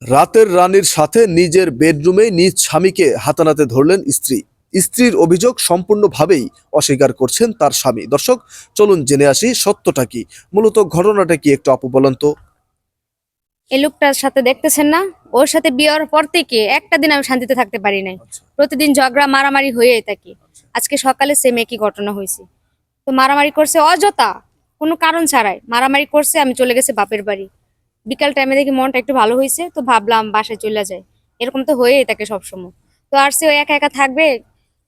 রাতের রানীর সাথে নিজের বেডরুমে নিজ স্বামীকে হাতানাতে ধরলেন স্ত্রী। স্ত্রীর অভিযোগ সম্পূর্ণভাবেই অস্বীকার করছেন তার স্বামী। দর্শক, চলুন জেনে আসি সত্যটা কি, মূলত ঘটনাটা কি একটু আপু বলেন তো। এই লোকটার সাথে দেখতেছেন না, ওর সাথে বিয়ের পর থেকে একটা দিন আমি শান্তিতে থাকতে পারি নাই। প্রতিদিন ঝগড়া মারামারি হয়েই থাকে। আজকে সকালে সেম একই ঘটনা হয়েছে। তো মারামারি করছে অযথা, কোনো কারণ ছাড়াই মারামারি করছে। আমি চলে গেছি বাপের বাড়ি। বিকাল টাইমে দেখি মনটা একটু ভালো হয়েছে, তো ভাবলাম বাসায় চলে যায়। এরকম তো হয়েই থাকে সবসময়। তো আর সে একা একা থাকবে,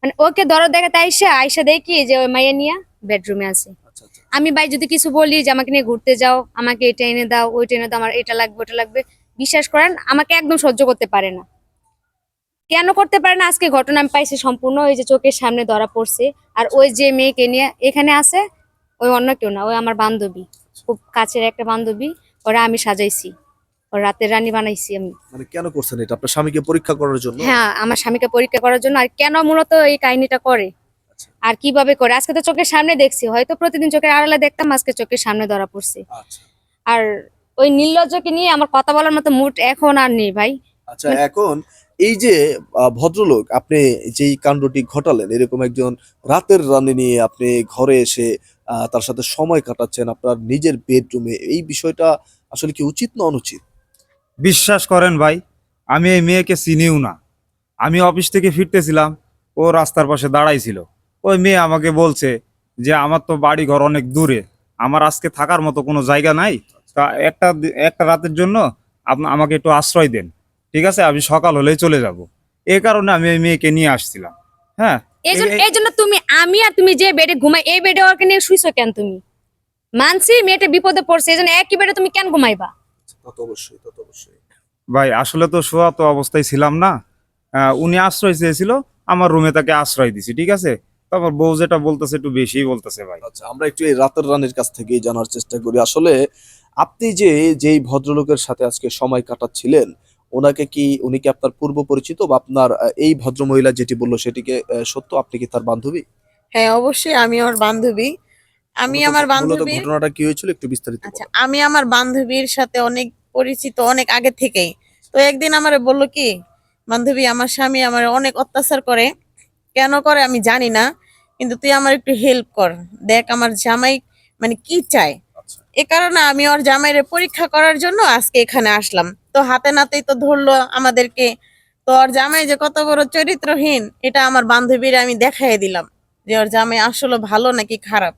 মানে ওকে দরদ দেখাতে আইসা আইসা দেখি যে ওই মাইয়া নিয়ে বেডরুমে আছে। আমি ভাই যদি কিছু বলি যে আমাকে নিয়ে ঘুরতে যাও, আমাকে এটা এনে দাও, ওইটা এনে দাও, আমার এটা লাগবে ওটা লাগবে, বিশ্বাস করেন আমাকে একদম সহ্য করতে পারে না। কেন করতে পারে না, আজকে ঘটনা আমি পাইছি সম্পূর্ণ, ওই যে চোখের সামনে ধরা পড়ছে। আর ওই যে মেয়েকে নিয়ে এখানে আছে, ওই অন্য কেউ না, ওই আমার বান্ধবী, খুব কাছের একটা বান্ধবী। ওরা আমি সাজাইছি, ওর রাতের রানী বানাইছি আমি। মানে কেন করছেন এটা? আপনার স্বামীকে পরীক্ষা করার জন্য? হ্যাঁ, আমার স্বামীকে পরীক্ষা করার জন্য। আর কেন মূলত এই কাহিনীটা করে আর কিভাবে করে, আজকে তো চোখের সামনে দেখছি, হয়তো প্রতিদিন চোখের আড়ালে দেখতাম, আজকে চোখের সামনে ধরা পড়ছে। আচ্ছা আর ওই নির্লজ্জকে নিয়ে আমার কথা বলার মতো মুড এখন আর নেই ভাই। আচ্ছা, এখন এই যে ভদ্রলোক, আপনি যেই কাণ্ডটি ঘটালেন, এরকম একজন রাতের রানী নিয়ে আপনি ঘরে এসে তার সাথে সময় কাটাচ্ছেন আপনার নিজের বেডরুমে, এই বিষয়টা আসলে কি উচিত না অনুচিত? বিশ্বাস করেন ভাই, আমি এই মেয়েকে চিনিও না। আমি অফিস থেকে ফিরতেছিলাম, ও রাস্তার পাশে দাঁড়াইছিল। ওই মেয়ে আমাকে বলছে যে আমার তো বাড়ি ঘর অনেক দূরে, আমার আজকে থাকার মতো কোনো জায়গা নাই, তা একটা একটা রাতের জন্য আমাকে একটু আশ্রয় দেন। ঠিক আছে, আমি সকাল হলেই চলে যাব। এই কারণে আমি এই মেয়েকে নিয়ে আসছিলাম। হ্যাঁ, এই জন্য তুমি, আমি আর তুমি যে বেডে ঘুমাই, এই বেডে ওকে নিয়ে শুইছো কেন তুমি? মানছি মেয়েটা বিপদে পড়ছে, এই জন্য একই বেডে তুমি কেন ঘুমাইবা? তা তো অবশ্যই, তা তো অবশ্যই। ভাই আসলে তো শোয়া তো অবস্থায় ছিলাম না। উনি আশ্রয় চেয়েছিল, আমার রুমে তাকে আশ্রয় দিছি। ঠিক আছে, তো আমার বউ যেটা বলতেছে একটু বেশিই বলতেছে ভাই। আচ্ছা, আমরা একটু এই রাতের রানীর কাছ থেকেই জানার চেষ্টা করি। আসলে আপনি যেই ভদ্রলোকের সাথে আজকে সময় কাটাচ্ছিলেন, উনি কি আপনার পূর্ব পরিচিত, বা আপনার এই ভদ্রমহিলা যেটি বললো সেটিকে সত্য? আপনি কি তার বান্ধবী? হ্যাঁ, অবশ্যই আমি ওর বান্ধবী। আমি মূলত আমার মূলত বান্ধবীর ঘটনাটা কি হয়েছিল একটু বিস্তারিত আচ্ছা, বলেন। আমি আমার বান্ধবীর সাথে অনেক পরিচিত, অনেক আগে থেকেই। তো একদিন আমারে বলল কি, বান্ধবী আমার স্বামী আমার অনেক অত্যাচার করে। কেন করে আমি জানি না, কিন্তু তুই আমার একটু হেল্প কর। দেখ আমার জামাই মানে কি চায়। আচ্ছা এ কারণে আমি ওর জামাইয়ের পরীক্ষা করার জন্য আজকে এখানে আসলাম। তো হাতে নাতেই তো ধরলো আমাদেরকে। তো ওর জামাই যে কত বড় চরিত্রহীন, এটা আমার বান্ধবীর আমি দেখাই দিলাম যে ওর জামাই আসলে ভালো নাকি খারাপ।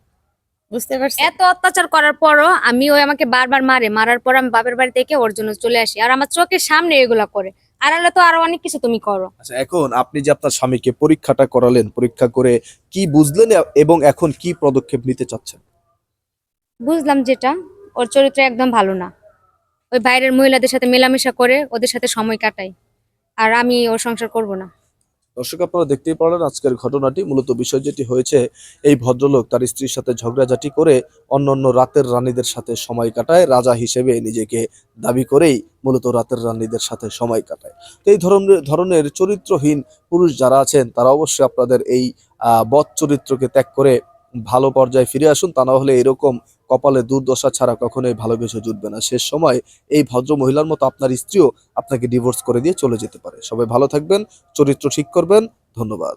বুঝতে পারছি। এত অত্যাচার করার পরও আমি, ওই আমাকে বারবার মারার পর আমি বাপের বাড়ি থেকে ওর জন্য চলে আসি, আর আমার চোখের সামনে এগুলা করে। আড়ালে তো আরো অনেক কিছু তুমি করো। আচ্ছা, এখন আপনি যে আপনার স্বামীকে পরীক্ষাটা করালেন, পরীক্ষা করে কি বুঝলেন এবং এখন কি পদক্ষেপ নিতে চাচ্ছেন? বুঝলাম যেটা, ওর চরিত্র একদম ভালো না। ওই বাইরের মহিলাদের সাথে মেলামেশা করে ওদের সাথে সময় কাটাই। আর আমি ওর সংসার করব না। দর্শক, আপনারা দেখতেই পারলেন আজকের ঘটনাটি। মূলত বিষয় যেটি হয়েছে, এই ভদ্রলোক তার স্ত্রীর সাথে ঝগড়াঝাটি করে অন্যান্য রাতের রানীদের সাথে সময় কাটায়, রাজা হিসেবে নিজেকে দাবি করেই মূলত রাতের রানীদের সাথে সময় কাটায়। তো এই ধরনের চরিত্রহীন পুরুষ যারা আছেন, তারা অবশ্যই আপনাদের এই বদ চরিত্রকে ত্যাগ করে ভালো পর্যায়ে ফিরে আসুন। তা না হলে এরকম কপালে দুর্দশা ছাড়া কখনোই ভালো কিছু জুটবে না। শেষ সময় এই ভদ্র মহিলার মতো আপনার স্ত্রীও আপনাকে ডিভোর্স করে দিয়ে চলে যেতে পারে। সবাই ভালো থাকবেন, চরিত্র ঠিক করবেন। ধন্যবাদ।